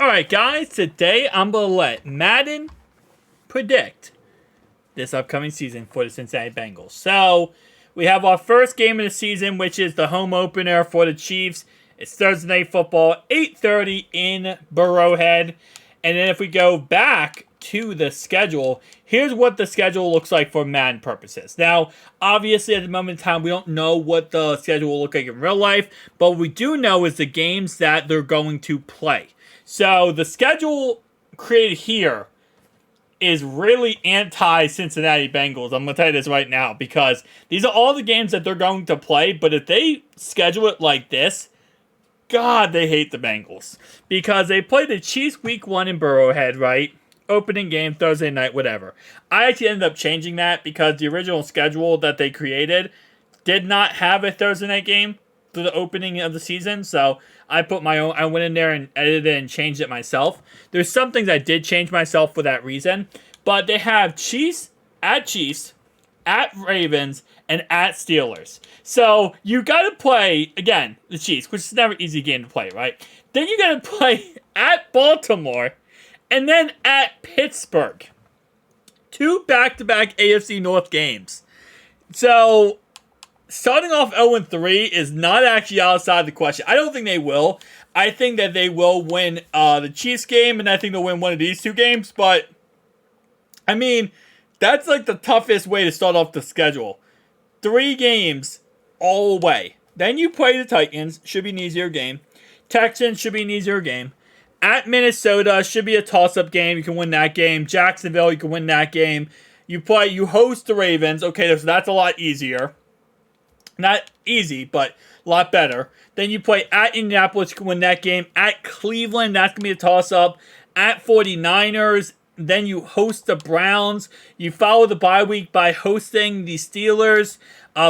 Alright guys, today I'm going to let Madden predict this upcoming season for the Cincinnati Bengals. So, we have our first game of the season, which is the home opener for the Chiefs. It's Thursday Night Football, 8:30 in Burrowhead. And then if we go back to the schedule, here's what the schedule looks like for Madden purposes. Now, obviously at the moment in time, we don't know what the schedule will look like in real life, but what we do know is the games that they're going to play. So, the schedule created here is really anti-Cincinnati Bengals. I'm going to tell you this right now, because these are all the games that they're going to play, but if they schedule it like this, God, they hate the Bengals. Because they play the Chiefs week 1 in Burrowhead, right? Opening game, Thursday night, whatever. I actually ended up changing that because the original schedule that they created did not have a Thursday night game for the opening of the season, so I put my own. I went in there and edited it and changed it myself. There's some things I did change myself for that reason, but they have Chiefs, at Ravens, and at Steelers. So you got to play again the Chiefs, which is never an easy game to play, right? Then you got to play at Baltimore, and then at Pittsburgh. 2 back-to-back AFC North games. So starting off 0-3 is not actually outside the question. I don't think they will. I think that they will win the Chiefs game, and I think they'll win one of these 2 games. But, I mean, that's like the toughest way to start off the schedule. 3 games all away. Then you play the Titans. Should be an easier game. Texans should be an easier game. At Minnesota should be a toss-up game. You can win that game. Jacksonville, you can win that game. You host the Ravens. Okay, so that's a lot easier. Not easy, but a lot better. Then you play at Indianapolis, you can win that game. At Cleveland, that's going to be a toss-up. At 49ers, then you host the Browns. You follow the bye week by hosting the Steelers.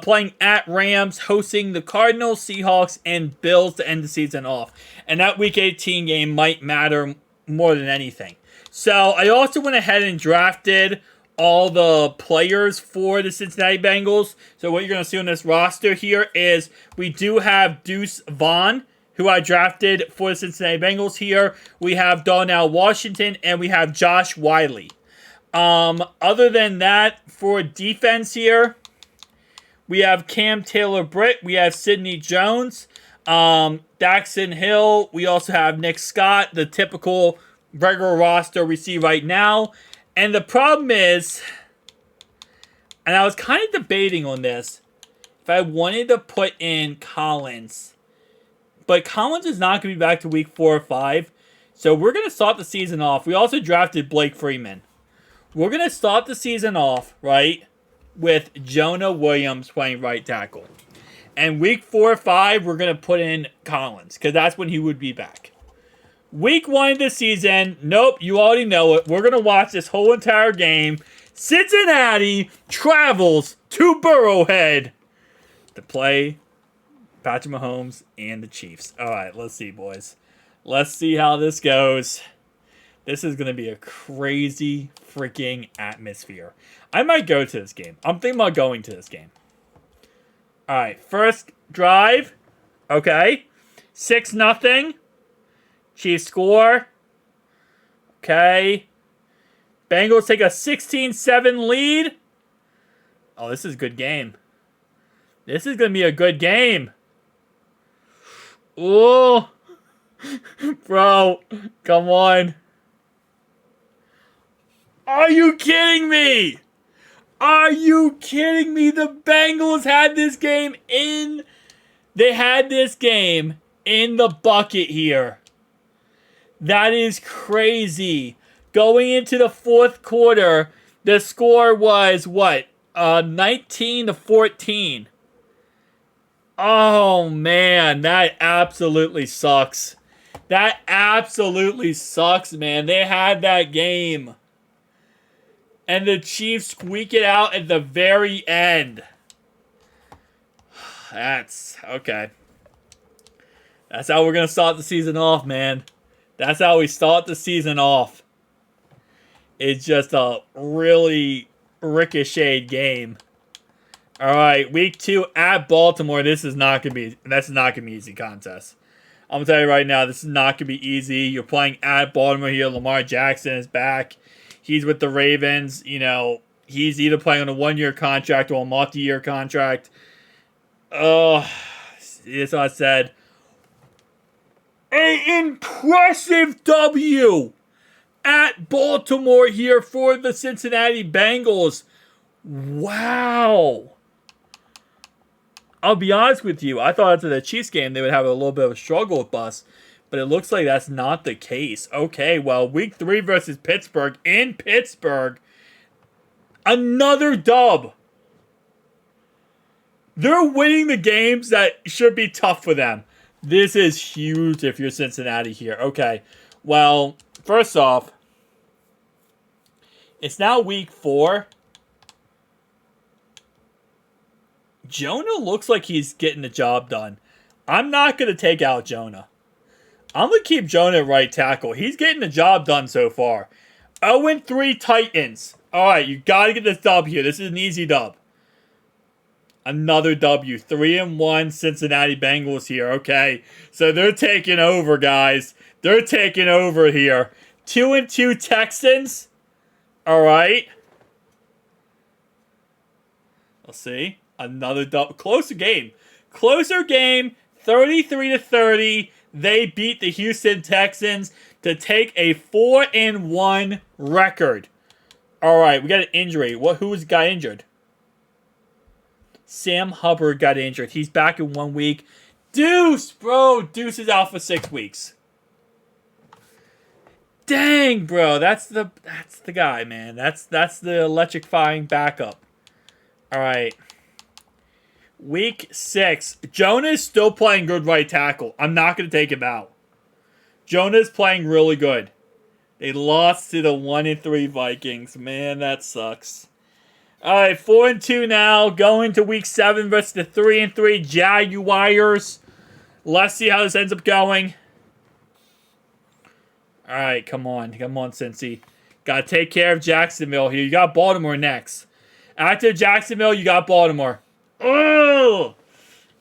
Playing at Rams, hosting the Cardinals, Seahawks, and Bills to end the season off. And that Week 18 game might matter more than anything. So I also went ahead and drafted all the players for the Cincinnati Bengals. So what you're going to see on this roster here is we do have Deuce Vaughn, who I drafted for the Cincinnati Bengals here. We have Darnell Washington, and we have Josh Wiley. Other than that, for defense here, we have Cam Taylor-Britt. We have Sidney Jones. Daxton Hill. We also have Nick Scott, the typical regular roster we see right now. And the problem is, and I was kind of debating on this, if I wanted to put in Collins. But Collins is not going to be back to week 4 or 5. So we're going to start the season off. We also drafted Blake Freeman. We're going to start the season off, right, with Jonah Williams playing right tackle. And week 4 or 5, we're going to put in Collins, because that's when he would be back. Week 1 of the season, nope, you already know it. We're going to watch this whole entire game. Cincinnati travels to Burrowhead to play Patrick Mahomes and the Chiefs. All right, let's see, boys. Let's see how this goes. This is going to be a crazy freaking atmosphere. I might go to this game. I'm thinking about going to this game. All right, first drive. Okay. 6-0. Chiefs score. Okay. Bengals take a 16-7 lead. Oh, this is a good game. This is going to be a good game. Ooh. Bro, come on. Are you kidding me? Are you kidding me? The Bengals had this game in... They had this game in the bucket here. That is crazy. Going into the 4th quarter, the score was, what? 19-14. Oh, man. That absolutely sucks. That absolutely sucks, man. They had that game. And the Chiefs squeak it out at the very end. That's okay. That's how we're going to start the season off, man. That's how we start the season off. It's just a really ricocheted game. All right, week 2 at Baltimore. That's not gonna be an easy contest. I'm going to tell you right now, this is not going to be easy. You're playing at Baltimore here. Lamar Jackson is back. He's with the Ravens. You know, he's either playing on a one-year contract or a multi-year contract. Oh, as I said, an impressive W at Baltimore here for the Cincinnati Bengals. Wow. I'll be honest with you. I thought after the Chiefs game they would have a little bit of a struggle with us, but it looks like that's not the case. Okay, well, week 3 versus Pittsburgh in Pittsburgh. Another dub. They're winning the games that should be tough for them. This is huge if you're Cincinnati here. Okay, well, first off, it's now week 4. Jonah looks like he's getting the job done. I'm not going to take out Jonah. I'm going to keep Jonah at right tackle. He's getting the job done so far. 0-3 Titans. All right, you got to get this dub here. This is an easy dub. Another W. 3-1 Cincinnati Bengals here. Okay, so they're taking over, guys. They're taking over here. 2-2 Texans. All right. Let's see. Another dub. Closer game. 33-30. They beat the Houston Texans to take a 4-1 record. All right, we got an injury. Who got injured? Sam Hubbard got injured. He's back in 1 week. Deuce, bro. Deuce is out for 6 weeks. Dang, bro. That's the guy, man. That's the electrifying backup. All right. Week 6. Jonah's still playing good right tackle. I'm not going to take him out. Jonah's playing really good. They lost to the 1-3 Vikings. Man, that sucks. All right, 4-2 now. Going to week 7 versus the 3-3 Jaguars. Let's see how this ends up going. All right, come on, Cincy. Got to take care of Jacksonville here. You got Baltimore next. After Jacksonville, you got Baltimore. Oh,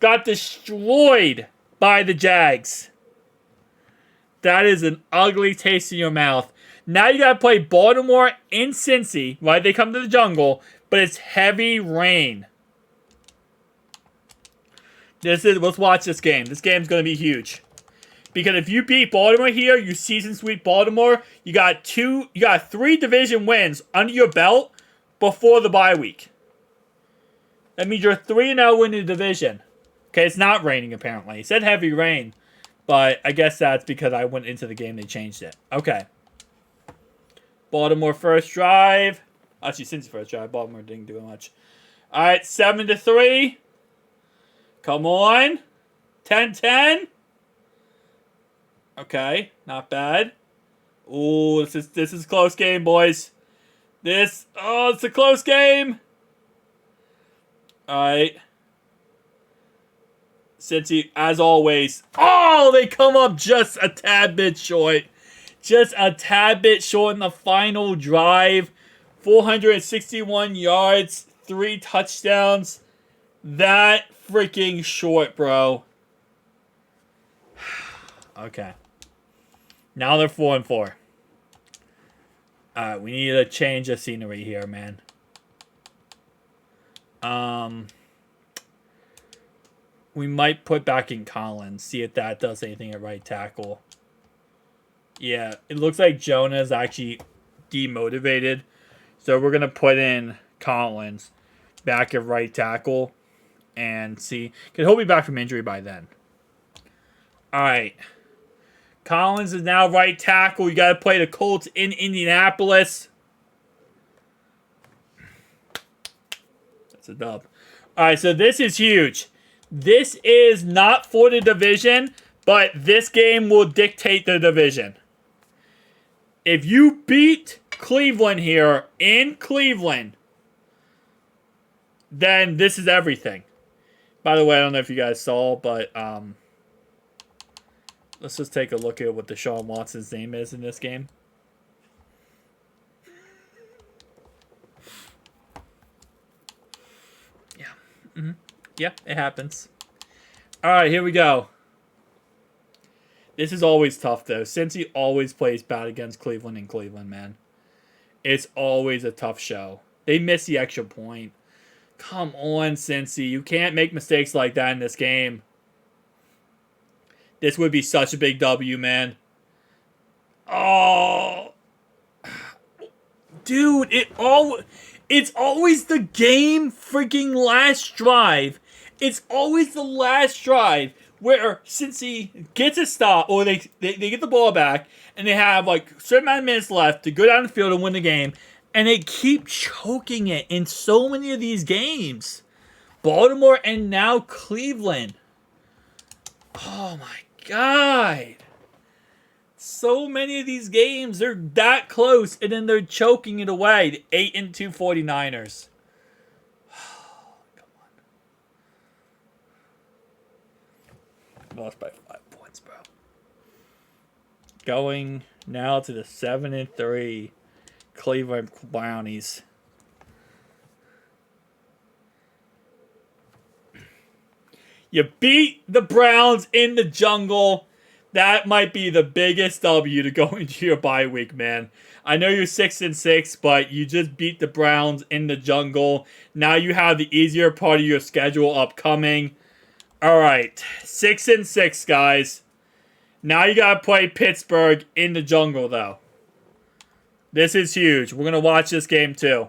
got destroyed by the Jags. That is an ugly taste in your mouth. Now you got to play Baltimore in Cincy, right? They come to the jungle, but it's heavy rain. Let's watch this game. This game's going to be huge. Because if you beat Baltimore here, you season sweep Baltimore, you got 3 division wins under your belt before the bye week. That means you're 3-0 in the division. Okay, it's not raining apparently. It said heavy rain, but I guess that's because I went into the game, they changed it. Okay. Baltimore first drive. Actually, since the first drive, Baltimore didn't do much. All right, 7-3. Come on. 10-10. Okay, not bad. Ooh, this is a close game, boys. It's a close game. All right. Cincy, as always. Oh, they come up just a tad bit short. Just a tad bit short in the final drive. 461 yards, 3 touchdowns. That freaking short, bro. Okay. Now they're 4-4. Alright, we need to change the scenery here, man. We might put back in Collins. See if that does anything at right tackle. Yeah, it looks like Jonah is actually demotivated. So we're going to put in Collins back at right tackle. And see. Because he'll be back from injury by then. Alright. Collins is now right tackle. You got to play the Colts in Indianapolis. That's a dub. Alright, so this is huge. This is not for the division, but this game will dictate the division. If you beat Cleveland here in Cleveland, then this is everything. By the way, I don't know if you guys saw, but let's just take a look at what Deshaun Watson's name is in this game. Yeah. Mm-hmm. Yeah, it happens. All right, here we go. This is always tough, though. Cincy always plays bad against Cleveland in Cleveland, man. It's always a tough show. They miss the extra point. Come on, Cincy. You can't make mistakes like that in this game. This would be such a big W, man. Oh. Dude, it's always the game freaking last drive. It's always the last drive where Cincy gets a stop, or they get the ball back, and they have like a certain amount of minutes left to go down the field and win the game, and they keep choking it in so many of these games. Baltimore and now Cleveland. Oh my God. So many of these games, they're that close, and then they're choking it away. The 8-2 49ers. Come on. Lost by 5 points, bro. Going now to the 7-3 Cleveland Brownies. You beat the Browns in the jungle. That might be the biggest W to go into your bye week, man. I know you're 6-6, but you just beat the Browns in the jungle. Now you have the easier part of your schedule upcoming. All right, 6-6, guys. Now you gotta play Pittsburgh in the jungle, though. This is huge. We're gonna watch this game too,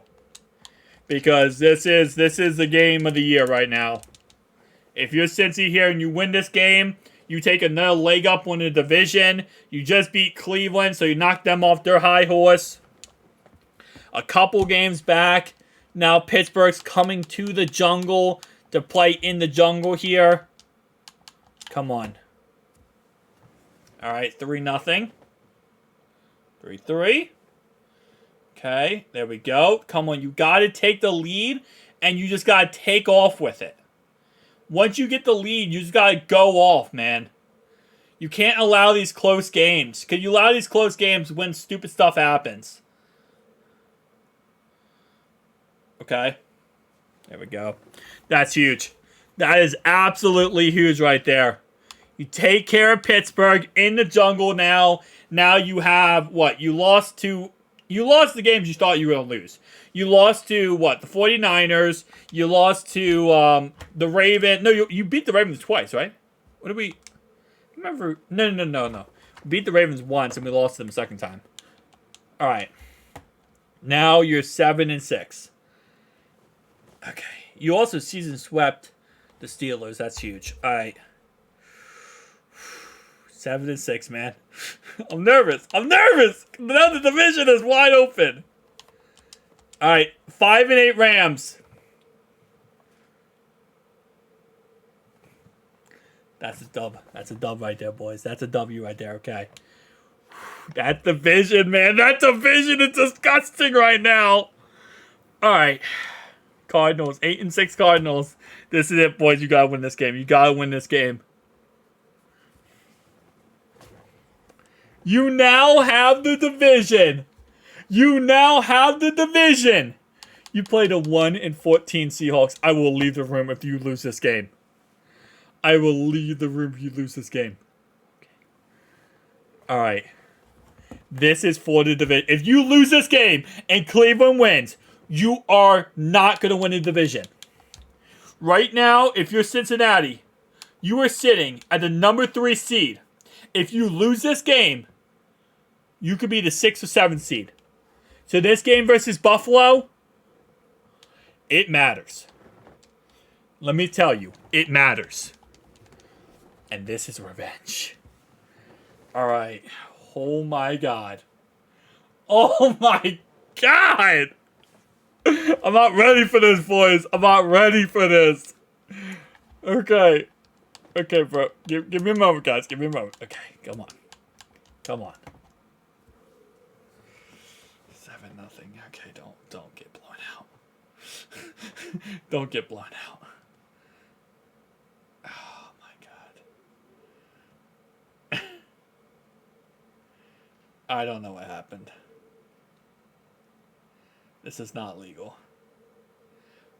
because this is the game of the year right now. If you're Cincy here and you win this game, you take another leg up on the division. You just beat Cleveland, so you knock them off their high horse. A couple games back. Now Pittsburgh's coming to the jungle to play in the jungle here. Come on. All right, 3-0. 3-3. Okay, there we go. Come on, you got to take the lead, and you just got to take off with it. Once you get the lead, you just got to go off, man. You can't allow these close games. Because you allow these close games when stupid stuff happens. Okay. There we go. That's huge. That is absolutely huge right there. You take care of Pittsburgh in the jungle now. Now you have, what? You lost the games you thought you were going to lose. You lost to, what, the 49ers. You lost to the Ravens. No, you beat the Ravens twice, right? What did we... Remember... No. We beat the Ravens once, and we lost them a second time. All right. Now you're 7-6. Okay. You also season swept the Steelers. That's huge. All right. 7-6, man. I'm nervous. Now the division is wide open. All right, 5-8 Rams. That's a dub. That's a dub right there, boys. That's a W right there. Okay. That division, man. That division is disgusting right now. All right. Cardinals. 8-6 Cardinals. This is it, boys. You gotta win this game. You gotta win this game. You now have the division. You play the 1-14 Seahawks. I will leave the room if you lose this game. Okay. All right. This is for the division. If you lose this game and Cleveland wins, you are not going to win the division. Right now, if you're Cincinnati, you are sitting at the number 3 seed. If you lose this game, you could be the 6th or 7th seed. So this game versus Buffalo, it matters. Let me tell you, it matters. And this is revenge. All right. Oh my God. I'm not ready for this, boys. I'm not ready for this. Okay. Okay, bro. Give me a moment, guys. Give me a moment. Okay, come on. 7-0. Okay, don't get blown out. Don't get blown out. Oh my God. I don't know what happened. This is not legal.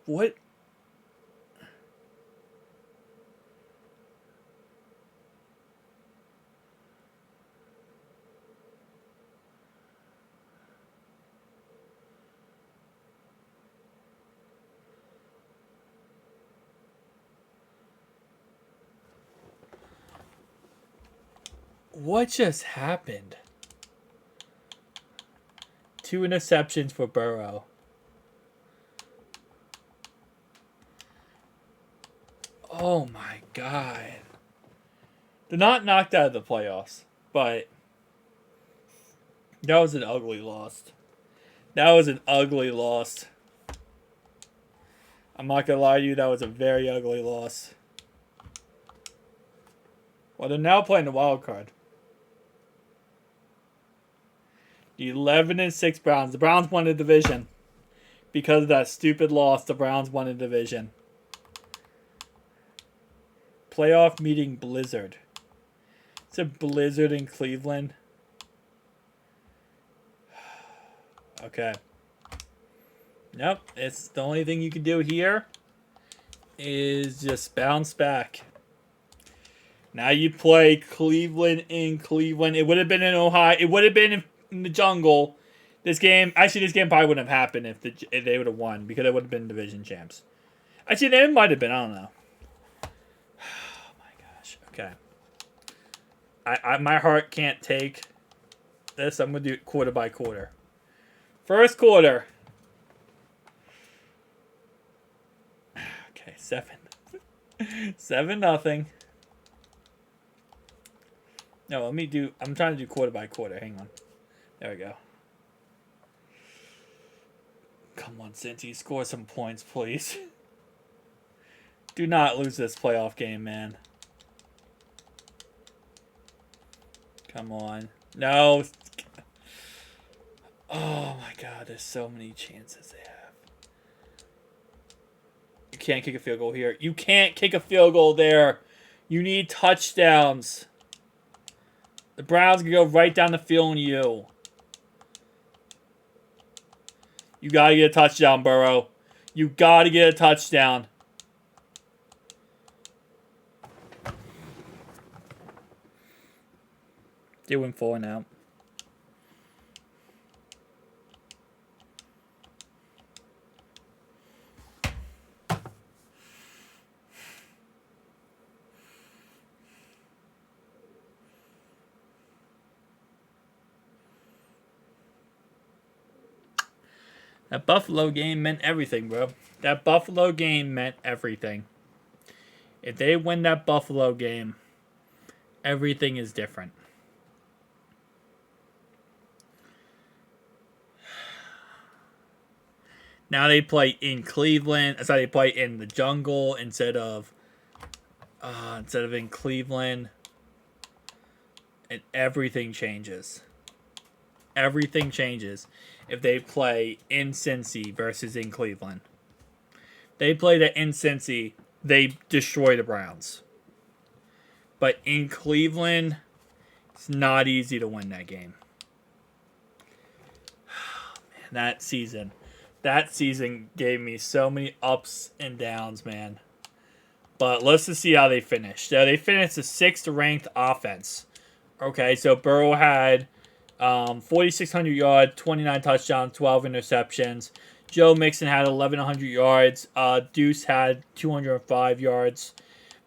What? What just happened? 2 interceptions for Burrow. Oh my God. They're not knocked out of the playoffs, but that was an ugly loss. That was an ugly loss. I'm not going to lie to you, that was a very ugly loss. Well, they're now playing the wild card. The 11-6 Browns. The Browns won the division. Because of that stupid loss, the Browns won the division. Playoff meeting blizzard. It's a blizzard in Cleveland. Okay. Nope. It's the only thing you can do here is just bounce back. Now you play Cleveland in Cleveland. It would have been in Ohio. It would have been in the jungle. This game probably wouldn't have happened if they would have won because it would have been division champs. Actually, they might have been. I don't know. Oh my gosh. Okay. My heart can't take this. I'm gonna do it quarter by quarter. First quarter. Okay, 7-0. No, I'm trying to do quarter by quarter. Hang on. There we go. Come on, Cincy. Score some points, please. Do not lose this playoff game, man. Come on. No. Oh, my God. There's so many chances they have. You can't kick a field goal here. You can't kick a field goal there. You need touchdowns. The Browns can go right down the field on you. You got to get a touchdown, Burrow. You got to get a touchdown. They win 4 now. That Buffalo game meant everything, bro. That Buffalo game meant everything. If they win that Buffalo game, everything is different. Now they play in Cleveland. That's how they play in the jungle instead of in Cleveland. And everything changes. Everything changes if they play in Cincy versus in Cleveland. They play that in Cincy, they destroy the Browns. But in Cleveland, it's not easy to win that game. Man, that season gave me so many ups and downs, man. But let's just see how they finished. So they finished the 6th ranked offense. Okay, so Burrow had 4,600 yards, 29 touchdowns, 12 interceptions. Joe Mixon had 1,100 yards. Deuce had 205 yards.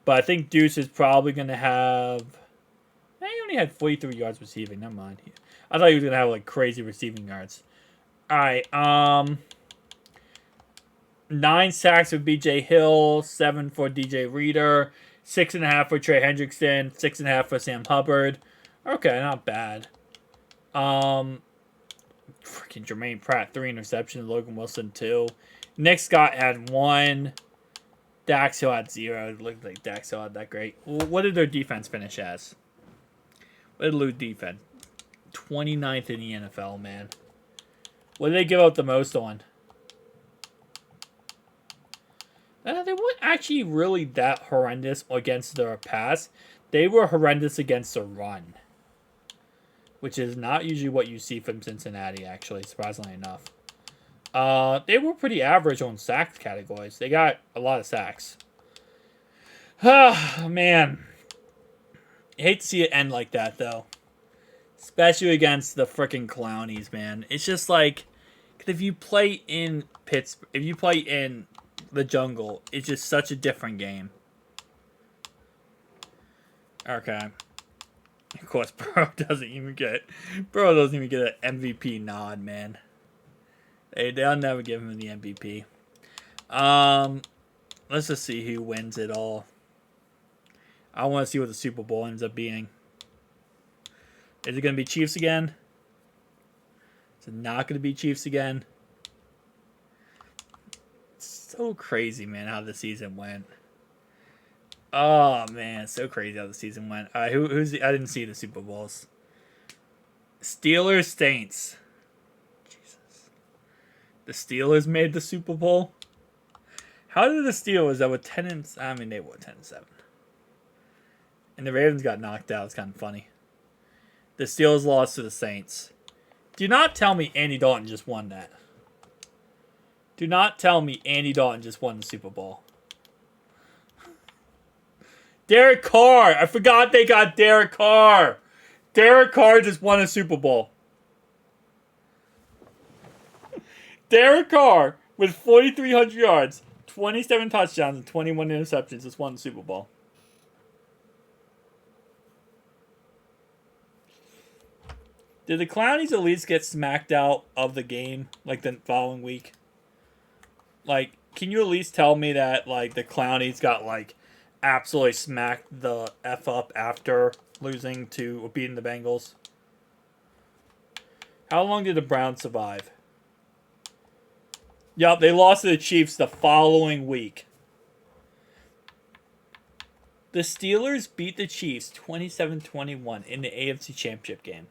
But I think Deuce is probably going to have... He only had 43 yards receiving. Never mind. I thought he was going to have, like, crazy receiving yards. All right. 9 sacks for B.J. Hill. 7 for D.J. Reader. 6.5 for Trey Hendrickson. 6.5 for Sam Hubbard. Okay, not bad. Freaking Jermaine Pratt, 3 interceptions. Logan Wilson, 2. Nick Scott had 1. Dax Hill had 0. It looked like Dax Hill had that great. What did their defense finish as? What did Lou defense? 29th in the NFL, man. What did they give out the most on? They weren't actually really that horrendous against their pass. They were horrendous against the run. Which is not usually what you see from Cincinnati, actually, surprisingly enough. They were pretty average on sacks categories. They got a lot of sacks. Oh, man. I hate to see it end like that, though. Especially against the freaking Clownies, man. It's just like, if you play in Pittsburgh, if you play in the jungle, it's just such a different game. Okay. Of course, Burrow doesn't even get an MVP nod, man. They'll never give him the MVP. Let's just see who wins it all. I want to see what the Super Bowl ends up being. Is it going to be Chiefs again? Is it not going to be Chiefs again? It's so crazy, man, how the season went. Oh, man, so crazy how the season went. All right, I didn't see the Super Bowls. Steelers, Saints. Jesus. The Steelers made the Super Bowl? How did the Steelers that were 10 and... I mean, they were 10-7. And the Ravens got knocked out. It's kind of funny. The Steelers lost to the Saints. Do not tell me Andy Dalton just won that. Do not tell me Andy Dalton just won the Super Bowl. Derek Carr. I forgot they got Derek Carr. Derek Carr just won a Super Bowl. Derek Carr with 4,300 yards, 27 touchdowns, and 21 interceptions just won the Super Bowl. Did the Clownies at least get smacked out of the game like the following week? Like, can you at least tell me that like the Clownies got like absolutely smacked the F up after losing to or beating the Bengals? How long did the Browns survive? Yup, they lost to the Chiefs the following week. The Steelers beat the Chiefs 27-21 in the AFC Championship game.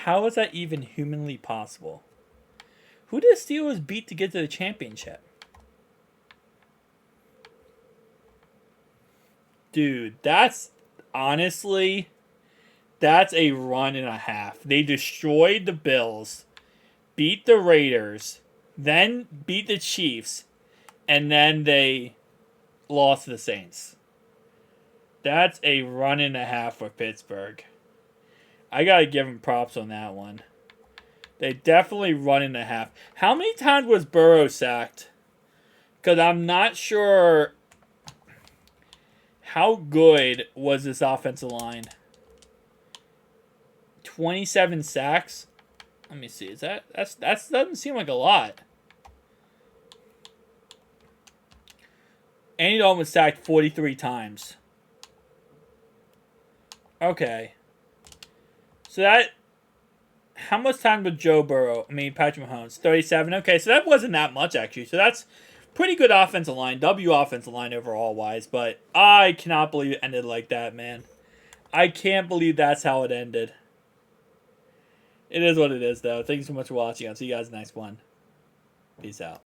How is that even humanly possible? Who did the Steelers beat to get to the championship? Dude, that's honestly, that's a run and a half. They destroyed the Bills, beat the Raiders, then beat the Chiefs, and then they lost to the Saints. That's a run and a half for Pittsburgh. I gotta give them props on that one. They definitely run and a half. How many times was Burrow sacked? Because I'm not sure how good was this offensive line. 27 sacks. Let me see. Is that doesn't seem like a lot. Andy Dalton was sacked 43 times. Okay. So that, how much time with Patrick Mahomes? 37. Okay, so that wasn't that much actually. So that's pretty good offensive line. Offensive line overall wise, but I cannot believe it ended like that, man. I can't believe that's how it ended. It is what it is, though. Thank you so much for watching. I'll see you guys next one. Peace out.